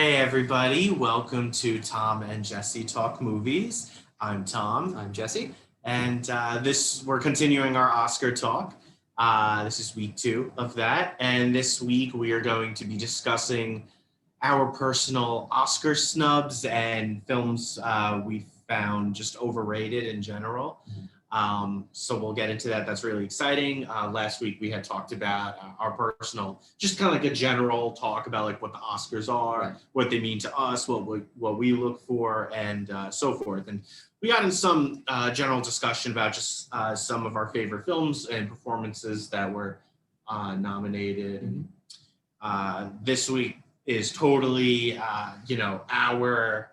Hey everybody, welcome to Tom and Jesse Talk Movies. I'm Tom. I'm Jesse. And we're continuing our Oscar talk. This is week 2 of that. And this week we are going to be discussing our personal Oscar snubs and films we found just overrated in general. So we'll get into that. That's really exciting. Last week we had talked about our personal, just kind of like a general talk about like what the Oscars are, Right. what they mean to us, what we look for, and so forth. And we got in some general discussion about just some of our favorite films and performances that were nominated. This week is totally, our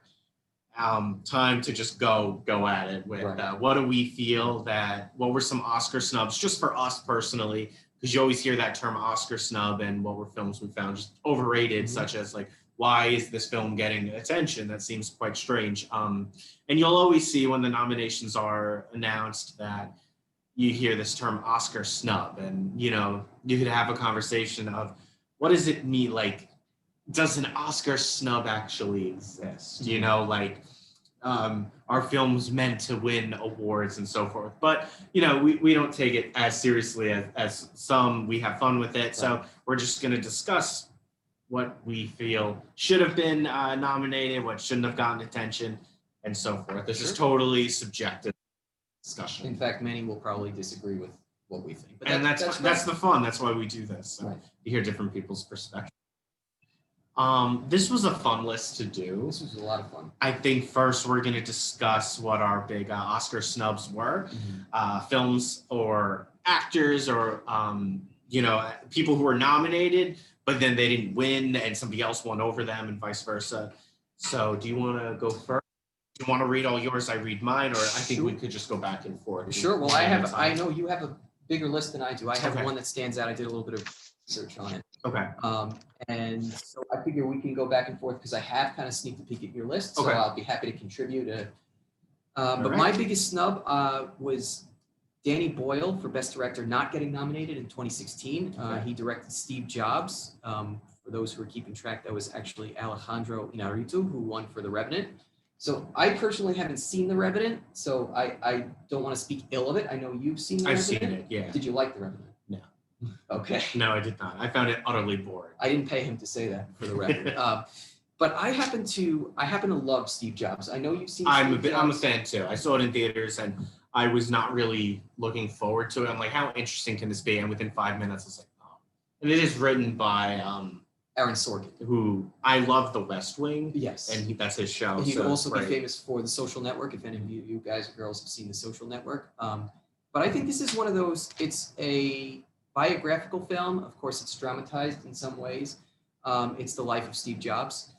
time to just go at it with what do we feel what were some Oscar snubs just for us personally, because you always hear that term Oscar snub, and what were films we found just overrated, such as like, why is this film getting attention? That seems quite strange. And you'll always see when the nominations are announced that you hear this term Oscar snub, and you could have a conversation of what does it mean, like, does an Oscar snub actually exist? Are films meant to win awards and so forth? But, we don't take it as seriously as some. We have fun with it. Right. So we're just going to discuss what we feel should have been nominated, what shouldn't have gotten attention, and so forth. This is totally subjective discussion. In fact, many will probably disagree with what we think. But that's the fun. That's why we do this. So you hear different people's perspectives. This was a fun list to do. This was a lot of fun. I think first we're going to discuss what our big Oscar snubs were. Films or actors or, people who were nominated, but then they didn't win and somebody else won over them and vice versa. So do you want to go first? Do you want to read all yours? I read mine, or I think we could just go back and forth. Sure. Well, I know you have a bigger list than I do. I have one that stands out. I did a little bit of research on it. Okay. And so I figure we can go back and forth because I have kind of sneaked a peek at your list, so I'll be happy to contribute. But my biggest snub was Danny Boyle for Best Director not getting nominated in 2016. He directed Steve Jobs. For those who are keeping track, that was actually Alejandro Inarritu who won for The Revenant. So I personally haven't seen The Revenant, so I don't want to speak ill of it. I know you've seen The Revenant. I've seen it, yeah. Did you like The Revenant? No. Okay. No, I did not. I found it utterly boring. I didn't pay him to say that, for the record. But I happen to love Steve Jobs. I know you've seen. I'm a fan too. I saw it in theaters, and I was not really looking forward to it. I'm like, how interesting can this be? And within 5 minutes, I was like, oh. And it is written by Aaron Sorkin, who I love The West Wing. Yes, and that's his show. He'd also be famous for The Social Network. If any of you guys or girls have seen The Social Network, but I think this is one of those. It's a biographical film. Of course, it's dramatized in some ways. It's the life of Steve Jobs.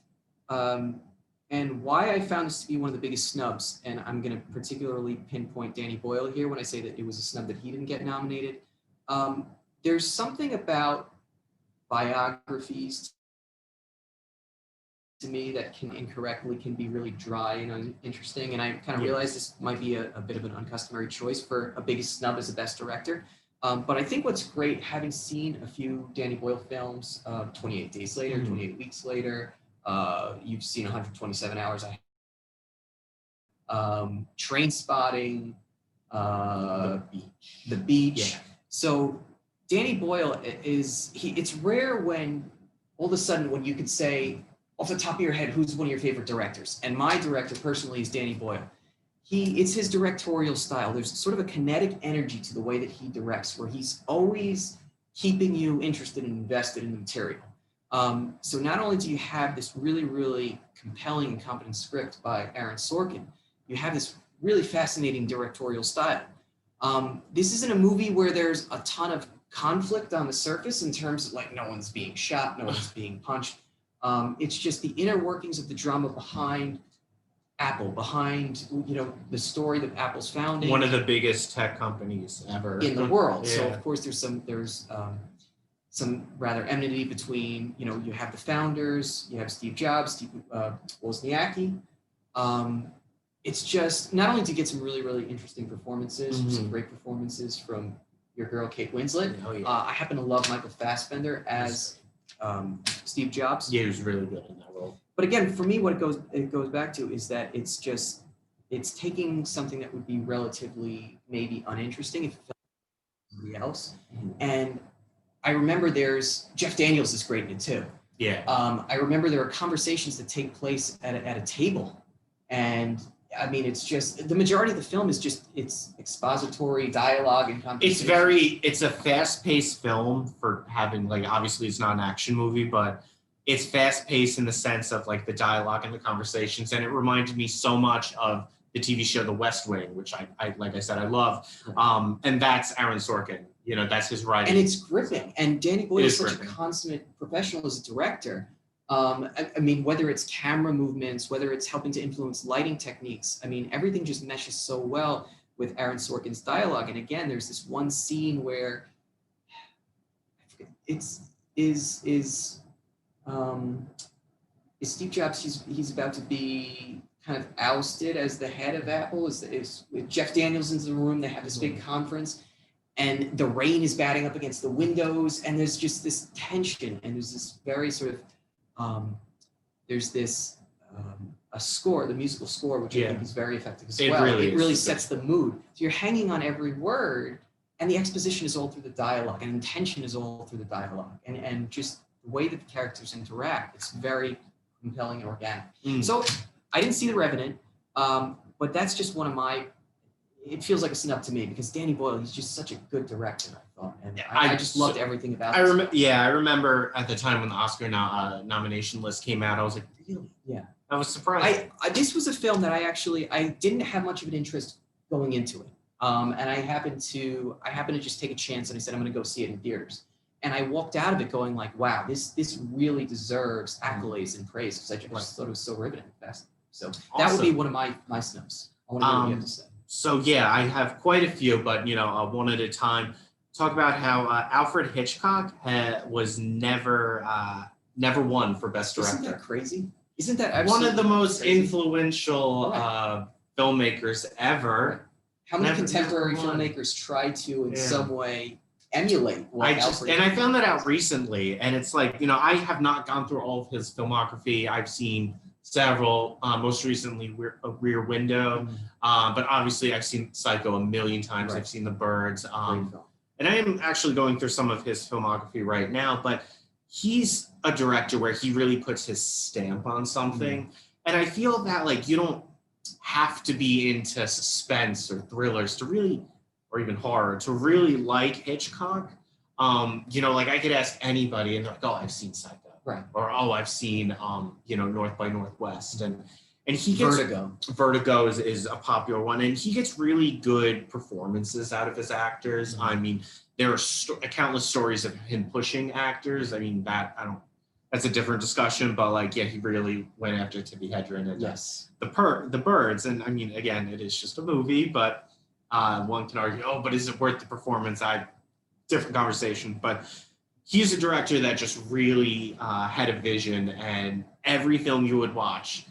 And why I found this to be one of the biggest snubs, and I'm going to particularly pinpoint Danny Boyle here when I say that it was a snub that he didn't get nominated. There's something about biographies to me that can be really dry and uninteresting. And I kind of realized this might be a bit of an uncustomary choice for a biggest snub as a best director. But I think what's great, having seen a few Danny Boyle films, 28 Days Later, 28 Weeks Later, you've seen 127 Hours, Train Spotting, The Beach. Yeah. So Danny Boyle it's rare when all of a sudden when you could say off the top of your head, who's one of your favorite directors? And my director personally is Danny Boyle. It's his directorial style. There's sort of a kinetic energy to the way that he directs, where he's always keeping you interested and invested in the material. So not only do you have this really, really compelling and competent script by Aaron Sorkin, you have this really fascinating directorial style. This isn't a movie where there's a ton of conflict on the surface in terms of like no one's being shot, no one's being punched. It's just the inner workings of the drama behind Apple, behind the story of Apple's founding, one of the biggest tech companies ever in the world. Yeah. So of course there's some rather enmity between you have the founders, you have Steve Jobs, Steve Wozniacki. It's just not only to get some really, really interesting performances, some great performances from your girl Kate Winslet. Oh, yeah. I happen to love Michael Fassbender as Steve Jobs. Yeah, he was really good in that role. But again, for me, what it goes back to is that it's taking something that would be relatively maybe uninteresting if it felt like somebody else. Mhm. And I remember Jeff Daniels is great in it too. Yeah. I remember there are conversations that take place at a table, and I mean, it's just the majority of the film is just it's expository dialogue and conversation. It's a fast-paced film for having, like, obviously it's not an action movie, but it's fast-paced in the sense of like the dialogue and the conversations, and it reminded me so much of the TV show The West Wing, which I like I said I love, and that's Aaron Sorkin. You know, that's his writing, and it's gripping. And Danny Boyle is such gripping. a consummate professional as a director. I mean, whether it's camera movements, whether it's helping to influence lighting techniques, I mean, everything just meshes so well with Aaron Sorkin's dialogue. And again, there's this one scene where Steve Jobs, he's about to be kind of ousted as the head of Apple, is with Jeff Daniels into the room. They have this big conference, and the rain is batting up against the windows, and there's just this tension, and there's this very sort of there's this a score, the musical score, which I think is very effective as well. It really sets the mood. So you're hanging on every word, and the exposition is all through the dialogue, and intention is all through the dialogue, and just the way that the characters interact, it's very compelling and organic. So I didn't see The Revenant, but that's just one of my, it feels like a snub to me, because Danny Boyle, he's just such a good director, I thought. And I just loved everything about it. I remember at the time when the Oscar nomination list came out, I was like, really? Yeah. I was surprised. This was a film that I didn't have much of an interest going into it. And I happened to just take a chance, and I said, I'm going to go see it in theaters. And I walked out of it going like, wow, this really deserves accolades and praise, because I just thought it was so riveting and fascinating. So that would be one of my snubs. I want to hear what you have to say. So yeah, I have quite a few, but one at a time. Talk about how Alfred Hitchcock was never won for Best Director. Isn't that crazy? Isn't that one of the most crazy? Influential filmmakers ever? How many contemporary filmmakers try to, in some way, emulate what Alfred did? I found that out recently, and it's like, I have not gone through all of his filmography. I've seen several, most recently Rear Window, but obviously I've seen Psycho a million times. I've seen The Birds, and I am actually going through some of his filmography right now, but he's a director where he really puts his stamp on something. And I feel that, like, you don't have to be into suspense or thrillers to really, or even horror, to really like Hitchcock. Like, I could ask anybody and they're like, oh, I've seen Psycho. Right. Or, oh, I've seen, North by Northwest. And he gets... Vertigo is a popular one. And he gets really good performances out of his actors. I mean, there are countless stories of him pushing actors. I mean, that's a different discussion, but like, yeah, he really went after Tippi Hedren and the Birds. And I mean, again, it is just a movie, but one can argue, oh, but is it worth the performance? Different conversation, but he's a director that just really had a vision, and every film you would watch,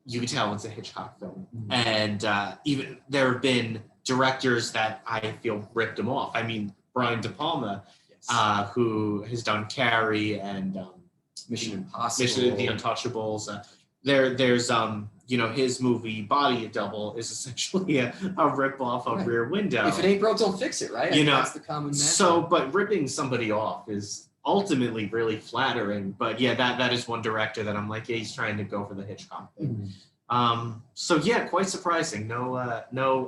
you could tell it's a Hitchcock film. And even there have been directors that I feel ripped him off. I mean, Brian De Palma, who has done Carrie and Mission Impossible, The Untouchables. There's his movie Body Double is essentially a ripoff of Rear Window. If it ain't broke, don't fix it, right? That's the common message. So, but ripping somebody off is ultimately really flattering. But yeah, that is one director that I'm like, yeah, he's trying to go for the Hitchcock thing. So yeah, quite surprising. No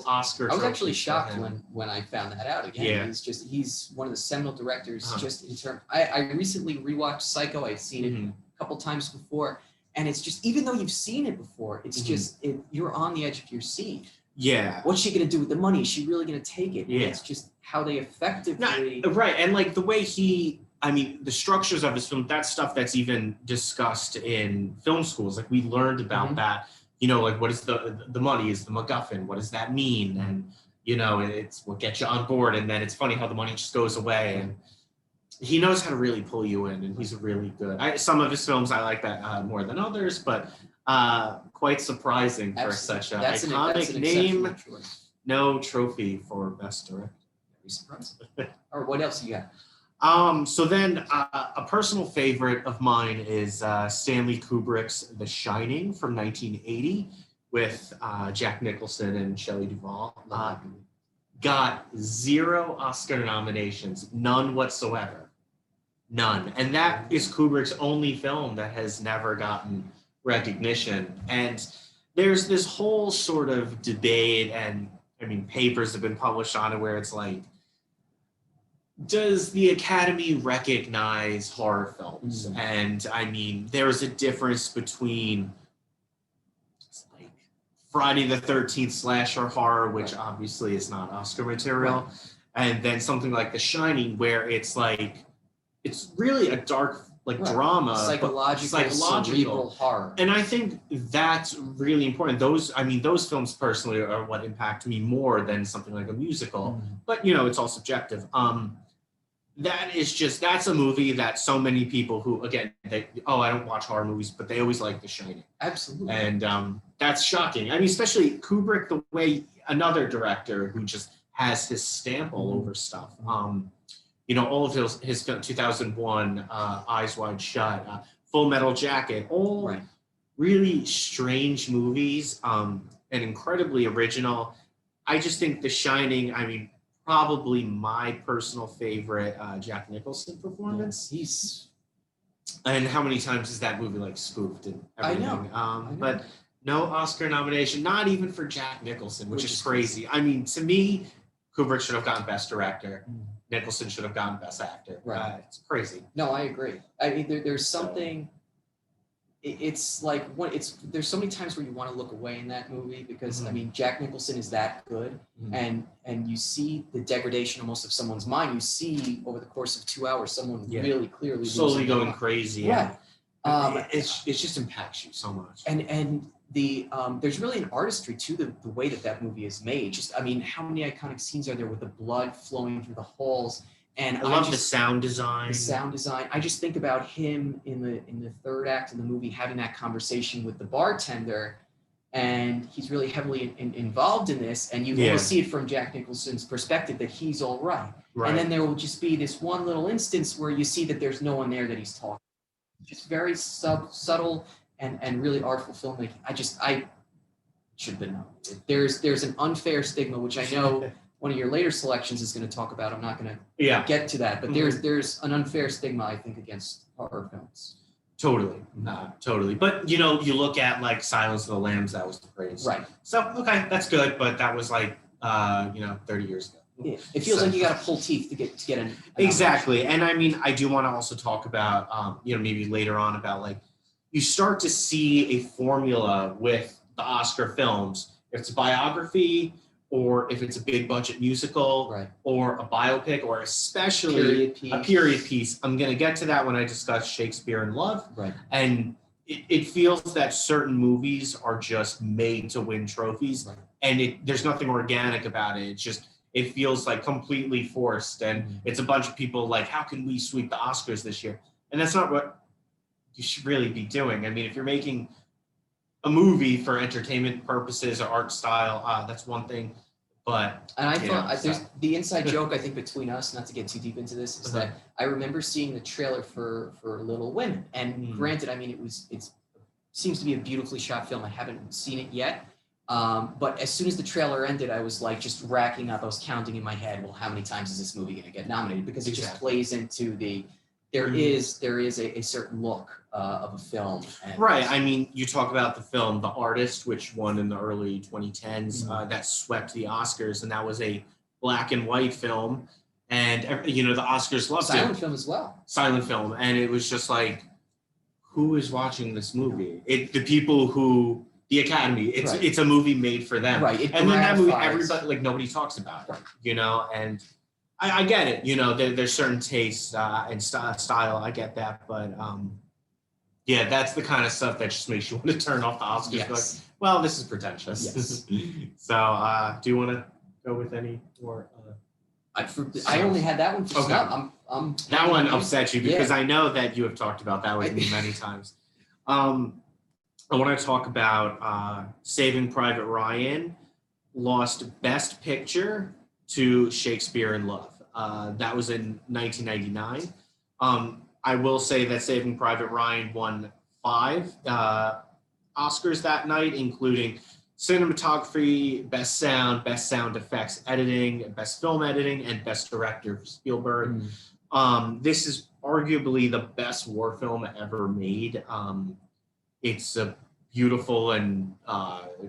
Oscar. I was actually shocked when I found that out again. Yeah. He's one of the seminal directors. Just in terms, I recently rewatched Psycho. I've seen it a couple times before, and it's just, even though you've seen it before, it's just you're on the edge of your seat. Yeah. What's she gonna do with the money? Is she really gonna take it? Yeah. And it's just how they effectively and like the way the structures of his film, that's stuff that's even discussed in film schools. Like, we learned about that. Like, what is the money is the MacGuffin? What does that mean? And, it's what gets you on board. And then it's funny how the money just goes away. And he knows how to really pull you in, and he's really good. Some of his films I like that more than others, but quite surprising for such an iconic name. No trophy for Best Director. Very surprising. All right, what else you got? So then a personal favorite of mine is Stanley Kubrick's The Shining from 1980 with Jack Nicholson and Shelley Duvall. Got 0 Oscar nominations, none whatsoever. None. And that is Kubrick's only film that has never gotten recognition. And there's this whole sort of debate, and I mean, papers have been published on it where it's like, does the Academy recognize horror films? Mm-hmm. And I mean, there's a difference between like Friday the 13th slasher horror, which obviously is not Oscar material, and then something like The Shining, where it's like, it's really a dark drama, psychological cerebral horror. And I think that's really important. Those films personally are what impact me more than something like a musical, but it's all subjective. That's a movie that so many people who, again, I don't watch horror movies, but they always like The Shining. Absolutely. And that's shocking. I mean, especially Kubrick, the way another director who just has his stamp all over stuff. All of his 2001 Eyes Wide Shut, Full Metal Jacket, all really strange movies and incredibly original. I just think The Shining, I mean, probably my personal favorite Jack Nicholson performance. And how many times is that movie spoofed and everything? I know. But no Oscar nomination, not even for Jack Nicholson, which is crazy. I mean, to me, Kubrick should have gotten Best Director. Nicholson should have gotten Best Actor. It's crazy. No, I agree. I mean, there's something. It's like there's so many times where you want to look away in that movie because I mean, Jack Nicholson is that good, and you see the degradation almost of someone's mind. You see over the course of 2 hours, someone really clearly slowly going crazy. Right. It just impacts you so much. And there's really an artistry to the way that movie is made. Just, I mean, how many iconic scenes are there with the blood flowing through the halls? And I love the sound design. I just think about him in the third act of the movie having that conversation with the bartender, and he's really heavily involved in this. And you will see it from Jack Nicholson's perspective that he's all right. And then there will just be this one little instance where you see that there's no one there that he's talking. Just very subtle and really artful filmmaking. I should have been known. There's an unfair stigma, which I know one of your later selections is going to talk about. I'm not going to get to that, but there's an unfair stigma, I think, against horror films. Totally. But you look at Silence of the Lambs, that was praised. Right. So okay, that's good, but that was 30 years ago. Yeah. It feels like you got to pull teeth to get an exactly. And I mean, I do want to also talk about maybe later on about you start to see a formula with the Oscar films. If it's a biography, or if it's a big budget musical, or a biopic, or especially a period piece. I'm going to get to that when I discuss Shakespeare in Love. Right. And it feels that certain movies are just made to win trophies, and there's nothing organic about it. It feels completely forced, and it's a bunch of people how can we sweep the Oscars this year? And that's not what you should really be doing. I mean, if you're making a movie for entertainment purposes or art style, that's one thing. But I thought there's the inside joke I think between us, not to get too deep into this, is that I remember seeing the trailer for Little Women, and granted, I mean it seems to be a beautifully shot film. I haven't seen it yet, but as soon as the trailer ended, I was just racking up. I was counting in my head, well, how many times is this movie going to get nominated? Because it just plays into there is a certain look of a film. I mean, you talk about the film The Artist, which won in the early 2010s, that swept the Oscars, and that was a black and white film, and the Oscars loved it. Silent film as well. Silent film, and it was just who is watching this movie? The people who the Academy. It's a movie made for them, and then that movie, everybody nobody talks about it, and. I get it, there's certain tastes and style. I get that, but that's the kind of stuff that just makes you want to turn off the Oscars. Yes. Well, this is pretentious. Yes. So, do you want to go with any more? I only had that one for Snub. That one upset you because I know that you have talked about that with me many times. I want to talk about Saving Private Ryan lost Best Picture to Shakespeare in Love. That was in 1999. I will say that Saving Private Ryan won 5 Oscars that night, including cinematography, best sound effects editing, best film editing, and best director for Spielberg. This is arguably the best war film ever made. It's a beautiful and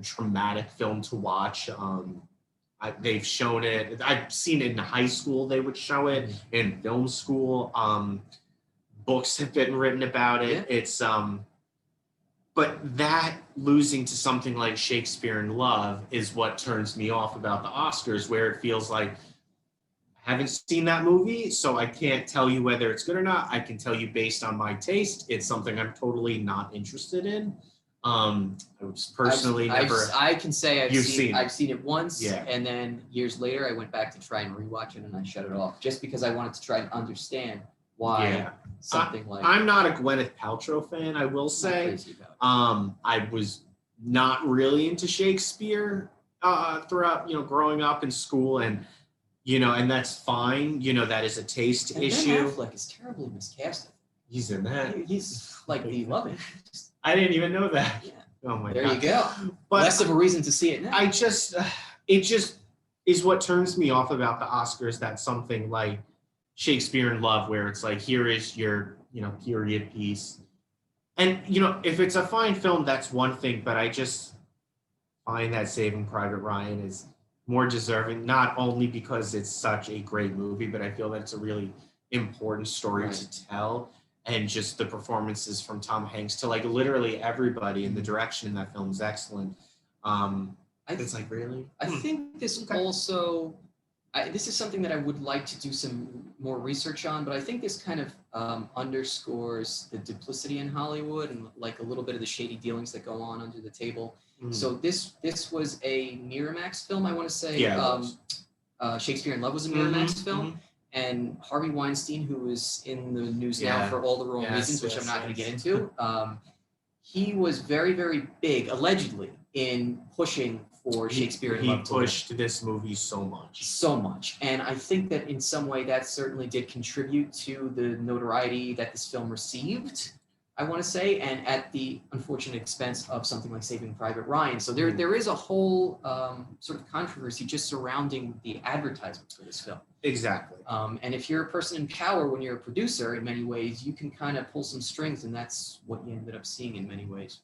dramatic film to watch. They've shown it. I've seen it in high school. They would show it in film school. Books have been written about it. Yeah. It's but that losing to something like Shakespeare in Love is what turns me off about the Oscars, where it feels like I haven't seen that movie, so I can't tell you whether it's good or not. I can tell you based on my taste, it's something I'm totally not interested in. I was personally I can say You've I've seen it once, Yeah. and then years later I went back to try and rewatch it, and I shut it off just because I wanted to try and understand why Yeah. something like I'm not a Gwyneth Paltrow fan, I will I'm not say. crazy about it. I was not really into Shakespeare throughout, growing up in school, and and that's fine. That is a taste And issue. Ben Affleck is terribly miscasted. He's in that. He's like the love interest. I didn't even know that. Yeah. Oh my There god. you go. But Less of a reason to see it now. it just is what turns me off about the Oscars. That something like Shakespeare in Love, where it's like, here is your, period piece. And, if it's a fine film, that's one thing, but I just find that Saving Private Ryan is more deserving, not only because it's such a great movie, but I feel that it's a really important story Right. to tell. And just the performances from Tom Hanks to like literally everybody, and the direction in that film is excellent. It's like, really? I think this Okay. also, this is something that I would like to do some more research on, but I think this kind of underscores the duplicity in Hollywood and like a little bit of the shady dealings that go on under the table. So this was a Miramax film, I want to say. Yeah, Shakespeare in Love was a Miramax film. And Harvey Weinstein, who is in the news now Yeah. for all the wrong Yes, reasons, which yes, I'm not going to yes. get into, he was very, very big, allegedly, in pushing for Shakespeare in He Love to win. pushed this movie so much. So much. And I think that in some way that certainly did contribute to the notoriety that this film received, I want to say, and at the unfortunate expense of something like Saving Private Ryan. So there is a whole sort of controversy just surrounding the advertisement for this film. Exactly. And if you're a person in power when you're a producer, in many ways, you can kind of pull some strings, and that's what you ended up seeing in many ways.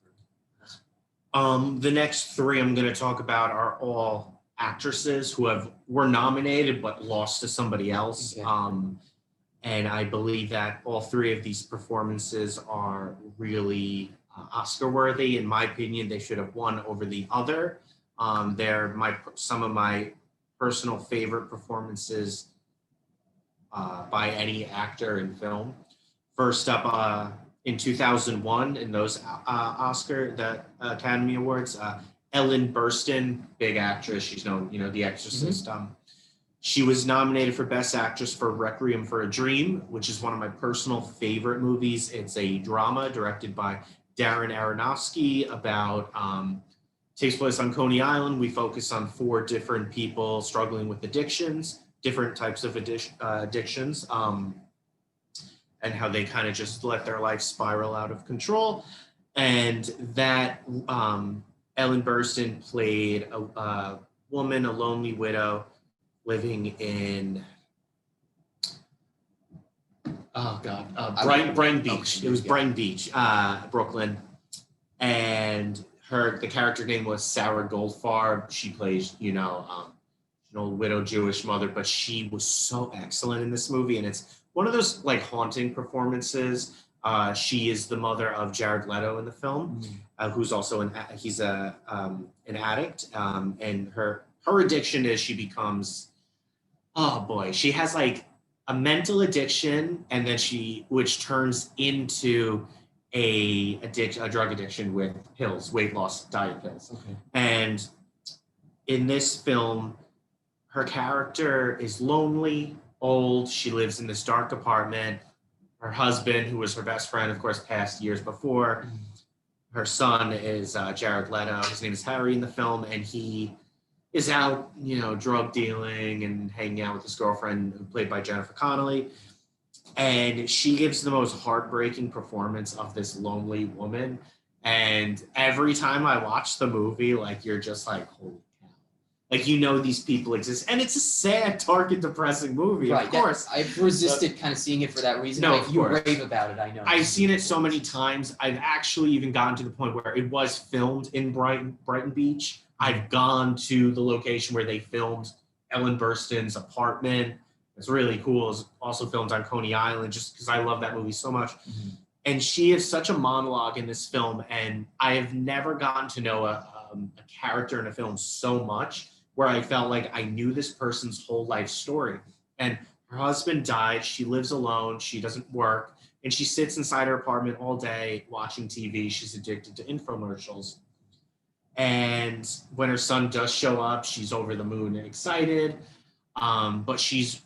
The next 3 I'm going to talk about are all actresses who were nominated but lost to somebody else. Okay. And I believe that all 3 of these performances are really Oscar worthy. In my opinion, they should have won over the other. They're some of my personal favorite performances by any actor in film. First up, in 2001, in those the Academy Awards, Ellen Burstyn, big actress. She's known, The Exorcist. She was nominated for Best Actress for Requiem for a Dream, which is one of my personal favorite movies. It's a drama directed by Darren Aronofsky about takes place on Coney Island. We focus on 4 different people struggling with addictions, different types of addictions, and how they kind of just let their life spiral out of control. And that Ellen Burstyn played a woman, a lonely widow, living in Brighton Beach. It was Brighton Beach, Brooklyn, and the character name was Sarah Goldfarb. She plays, an old widow Jewish mother, but she was so excellent in this movie, and it's one of those like haunting performances. She is the mother of Jared Leto in the film, who's also an addict, and her addiction is she becomes, she has like a mental addiction, and then which turns into a drug addiction with pills, weight loss diet pills. Okay. And in this film, her character is lonely, old. She lives in this dark apartment. Her husband, who was her best friend, of course, passed years before. Her son is Jared Leto. His name is Harry in the film, and he is out, drug dealing and hanging out with his girlfriend, played by Jennifer Connelly. And she gives the most heartbreaking performance of this lonely woman. And every time I watch the movie, like, you're just like, holy cow. Like, these people exist. And it's a sad, dark, and depressing movie, right, of course. I've resisted kind of seeing it for that reason. No, like, you rave about it, I know. I've seen it so many times. I've actually even gotten to the point where it was filmed in Brighton Beach. I've gone to the location where they filmed Ellen Burstyn's apartment. It's really cool. It's also filmed on Coney Island, just because I love that movie so much. Mm-hmm. And she is such a monologue in this film, and I have never gotten to know a character in a film so much, where I felt like I knew this person's whole life story. And her husband died. She lives alone. She doesn't work. And she sits inside her apartment all day watching TV. She's addicted to infomercials. And when her son does show up, she's over the moon and excited. But she's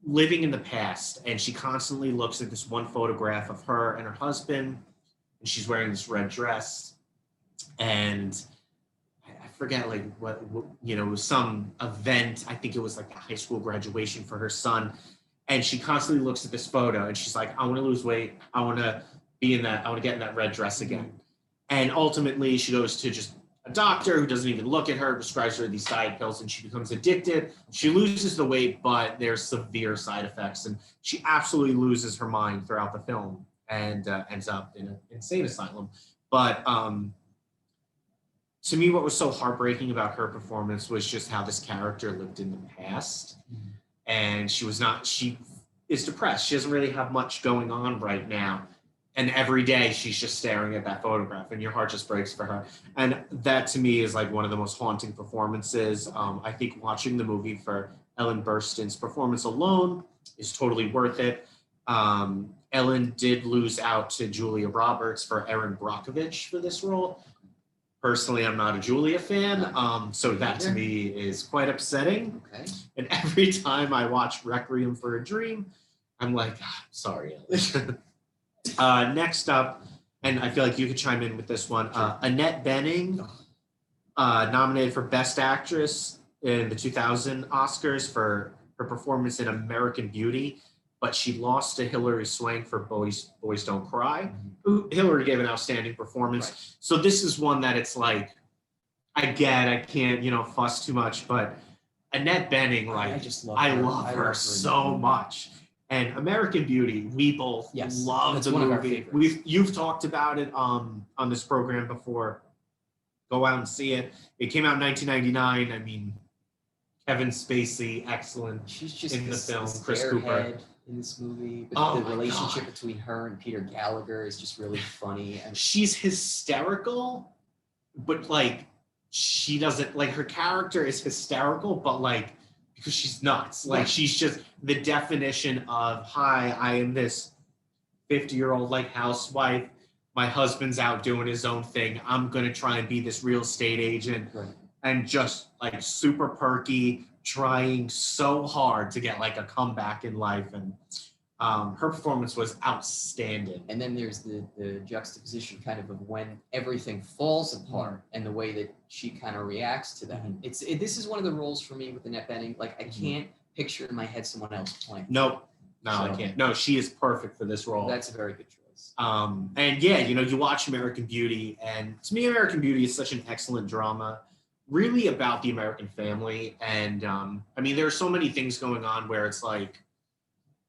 living in the past, and she constantly looks at this one photograph of her and her husband, and she's wearing this red dress. And I forget, like, what it was some event. I think it was like a high school graduation for her son. And she constantly looks at this photo, and she's like, I want to lose weight. I want to get in that red dress again. And ultimately she goes to just a doctor who doesn't even look at her, prescribes her these diet pills, and she becomes addicted. She loses the weight, but there's severe side effects, and she absolutely loses her mind throughout the film and ends up in an insane asylum. But to me, what was so heartbreaking about her performance was just how this character lived in the past. Mm-hmm. And she is depressed. She doesn't really have much going on right now. And every day she's just staring at that photograph, and your heart just breaks for her. And that, to me, is like one of the most haunting performances. I think watching the movie for Ellen Burstyn's performance alone is totally worth it. Ellen did lose out to Julia Roberts for Erin Brockovich for this role. Personally, I'm not a Julia fan, so that to me is quite upsetting. Okay. And every time I watch Requiem for a Dream, I'm like, sorry, Ellen. Next up, and I feel like you could chime in with this one, Annette Benning, nominated for Best Actress in the 2000 Oscars for her performance in American Beauty, but she lost to Hilary Swank for Boys Don't Cry. Mm-hmm. Hilary gave an outstanding performance. Right. So this is one that it's like, I can't, fuss too much, but Annette Benning, like, I love her so much. And American Beauty, we both love the movie. You've talked about it on this program before. Go out and see it. It came out in 1999. I mean, Kevin Spacey, excellent. She's just in the film. Chris Cooper in this movie. But the relationship between her and Peter Gallagher is just really funny. And she's hysterical, but like she doesn't like her character is hysterical, but like because she's nuts. Like she's just the definition of, hi, I am this 50-year-old like housewife. My husband's out doing his own thing. I'm going to try and be this real estate agent. Right. And just like super perky, trying so hard to get like a comeback in life. And her performance was outstanding. And then there's the juxtaposition kind of when everything falls apart and the way that she kind of reacts to that. Mm-hmm. This is one of the roles for me with Annette Benning. Like I can't picture in my head someone else playing. Nope. No, I can't. No, she is perfect for this role. That's a very good choice. And yeah, you watch American Beauty, and to me, American Beauty is such an excellent drama, really about the American family. And I mean, there are so many things going on where it's like,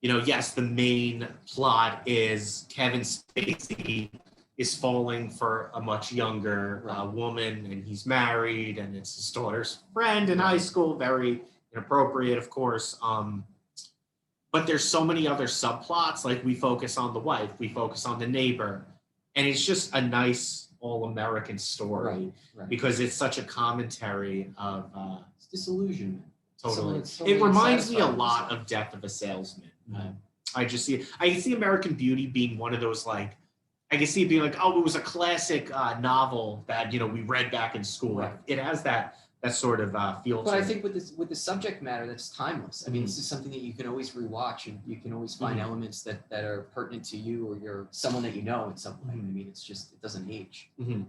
yes, the main plot is Kevin Spacey is falling for a much younger woman, and he's married, and it's his daughter's friend in high school. Very inappropriate, of course. But there's so many other subplots. Like we focus on the wife, we focus on the neighbor, and it's just a nice all-American story because it's such a commentary of it's disillusionment. Totally. It reminds me a lot of Death of a Salesman. I see American Beauty being one of those, like, I can see it being like, oh, it was a classic novel that, we read back in school. Right. It has that sort of feel. But I think with the subject matter, that's timeless. I mean, this is something that you can always rewatch, and you can always find elements that are pertinent to you or you're someone that you know in some way. I mean, it's just, it doesn't age. And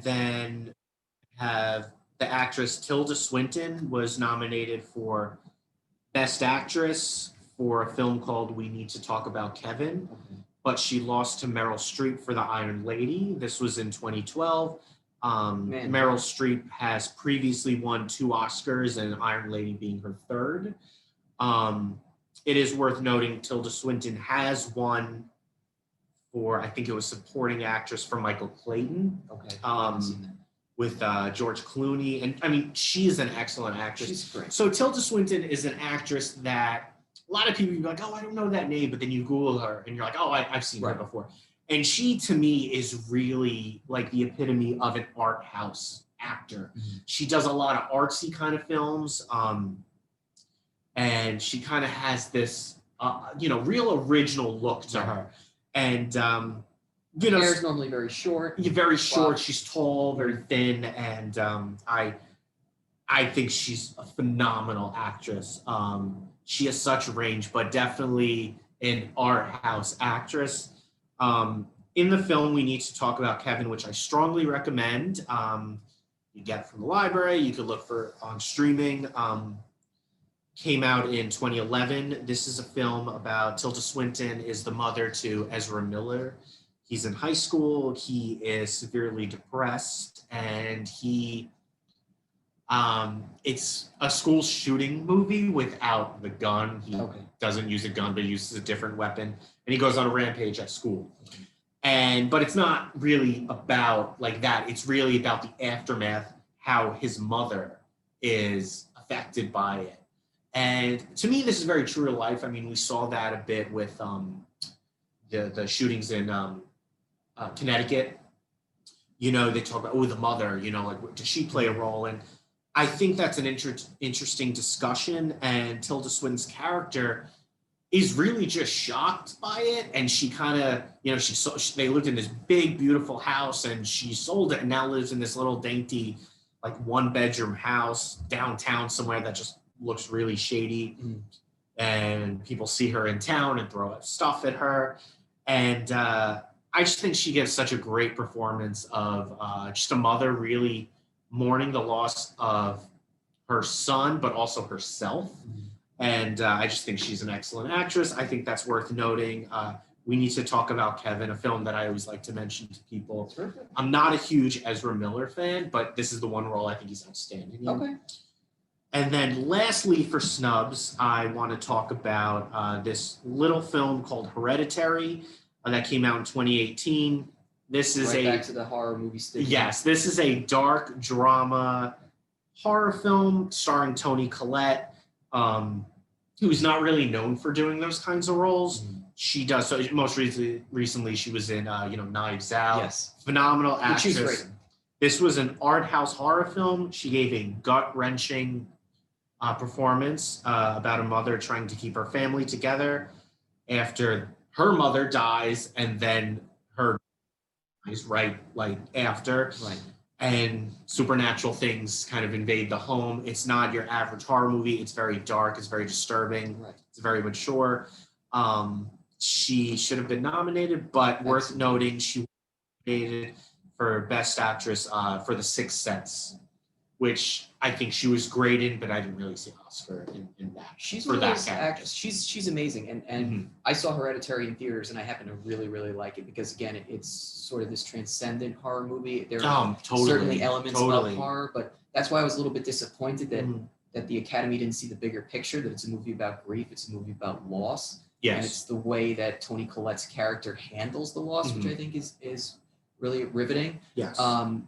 then have the actress Tilda Swinton was nominated for Best Actress for a film called We Need to Talk About Kevin, but she lost to Meryl Streep for The Iron Lady. This was in 2012. Meryl Streep has previously won 2 Oscars, and Iron Lady being her third. It is worth noting Tilda Swinton has won for, I think it was supporting actress for Michael Clayton. Okay. With George Clooney. And I mean, she's an excellent actress. She's great. So Tilda Swinton is an actress that a lot of people be like, oh, I don't know that name. But then you Google her and you're like, oh, I've seen her before. And she, to me, is really like the epitome of an art house actor. Mm-hmm. She does a lot of artsy kind of films. And she kind of has this, real original look to her. And, her hair is normally very short. Very short. Wow. She's tall, very thin, and I think she's a phenomenal actress. She has such range, but definitely an art house actress. In the film, We Need to Talk About Kevin, which I strongly recommend. You get from the library. You could look for on streaming. Came out in 2011. This is a film about Tilda Swinton is the mother to Ezra Miller. He's in high school. He is severely depressed, and it's a school shooting movie without the gun. He doesn't use a gun, but uses a different weapon, and he goes on a rampage at school. But it's not really about like that. It's really about the aftermath, how his mother is affected by it. And to me, this is very true to life. I mean, we saw that a bit with the shootings in Connecticut. They talk about, the mother, like, does she play a role? And I think that's an interesting discussion. And Tilda Swinton's character is really just shocked by it. And she kind of, they lived in this big, beautiful house, and she sold it and now lives in this little dainty, like 1-bedroom house downtown somewhere that just looks really shady. And people see her in town and throw stuff at her. And I just think she gives such a great performance of just a mother really mourning the loss of her son, but also herself. And I just think she's an excellent actress. I think that's worth noting. We Need to Talk About Kevin, a film that I always like to mention to people. I'm not a huge Ezra Miller fan, but this is the one role I think he's outstanding in. Okay. And then lastly, for Snubs, I want to talk about this little film called Hereditary that came out in 2018. This is back to the horror movie stage. Yes, this is a dark drama horror film starring Toni Collette, who's not really known for doing those kinds of roles. She does. So most recently, she was in Knives Out. Yes, phenomenal actress. She's great. This was an art house horror film. She gave a gut-wrenching performance about a mother trying to keep her family together after her mother dies, and then her dies after. Right. And supernatural things kind of invade the home. It's not your average horror movie. It's very dark. It's very disturbing. Right. It's very mature. She should have been nominated, but worth noting, she was nominated for Best Actress for The Sixth Sense, which I think she was great in, but I didn't really see Oscar in that. She's one of those actors. She's amazing, and I saw Hereditary in theaters, and I happen to really, really like it because, again, it's sort of this transcendent horror movie. There are certainly elements of horror, but that's why I was a little bit disappointed that the Academy didn't see the bigger picture, that it's a movie about grief, it's a movie about loss. Yes. And it's the way that Toni Collette's character handles the loss, which I think is really riveting. Yes.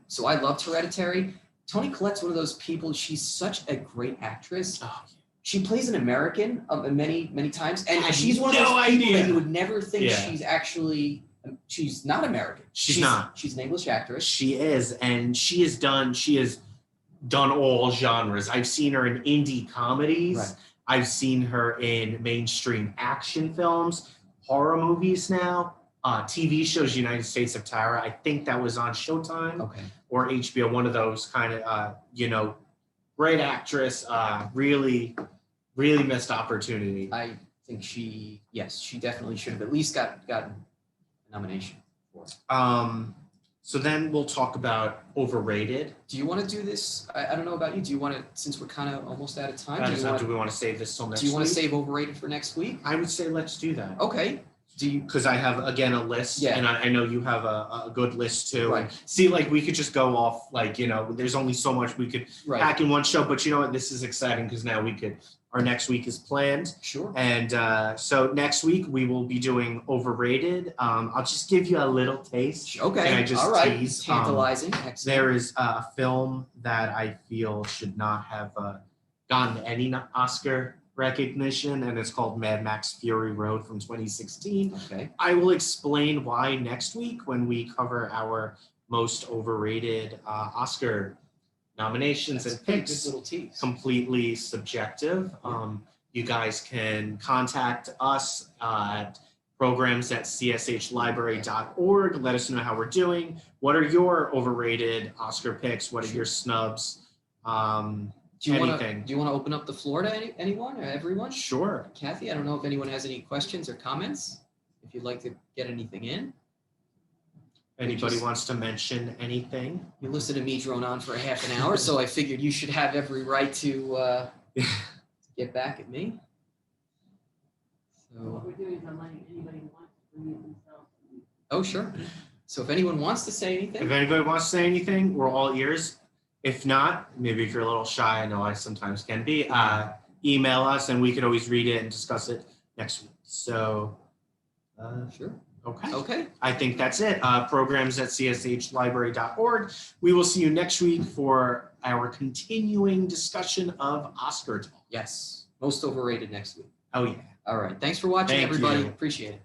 So I loved Hereditary. Toni Collette's one of those people. She's such a great actress. Oh. She plays an American many, many times, and she's one of those people that you would never think she's actually. She's not American. She's not. She's an English actress. She is, and she has done all genres. I've seen her in indie comedies. Right. I've seen her in mainstream action films, horror movies now. TV shows, United States of Tara. I think that was on Showtime or HBO, one of those kind of, great actress, really, really missed opportunity. I think she definitely should have at least gotten a nomination for it. So then we'll talk about overrated. Do you want to do this? I don't know about you. Do you want to, since we're kind of almost out of time, Do we want to save this till next week? do you want to save overrated for next week? I would say let's do that. Okay. Do you? Because I have, again, a list, Yeah. and I know you have a good list too. Right. And see, like, we could just go off, like, there's only so much we could Right. pack in one show, but you know what? This is exciting because now our next week is planned. Sure. And so next week we will be doing overrated. I'll just give you a little taste. Okay. Can I just all right. tease? Tantalizing. Excellent. There is a film that I feel should not have gotten any Oscar recognition, and it's called Mad Max Fury Road from 2016. Okay. I will explain why next week when we cover our most overrated Oscar nominations That's and a pretty picks. good little tease. Completely subjective. You guys can contact us at programs@cshlibrary.org. Let us know how we're doing. What are your overrated Oscar picks? What are your snubs? Do you want anything. to open up the floor to anyone or everyone? Sure. Kathy, I don't know if anyone has any questions or comments. If you'd like to get anything in. Anybody wants to mention anything? You listened to me drone on for a half an hour, so I figured you should have every right to get back at me. What So, we're doing is I'm letting anybody who wants to unmute themselves. oh, sure. So if anyone wants to say anything. If anybody wants to say anything, we're all ears. If not, maybe if you're a little shy, I know I sometimes can be, email us and we could always read it and discuss it next week. So, Sure. okay. Okay. I think that's it. Programs@cshlibrary.org. We will see you next week for our continuing discussion of Oscar talk. Yes. Most overrated next week. Oh, yeah. All right. Thanks for watching, Thank everybody. you. Appreciate it.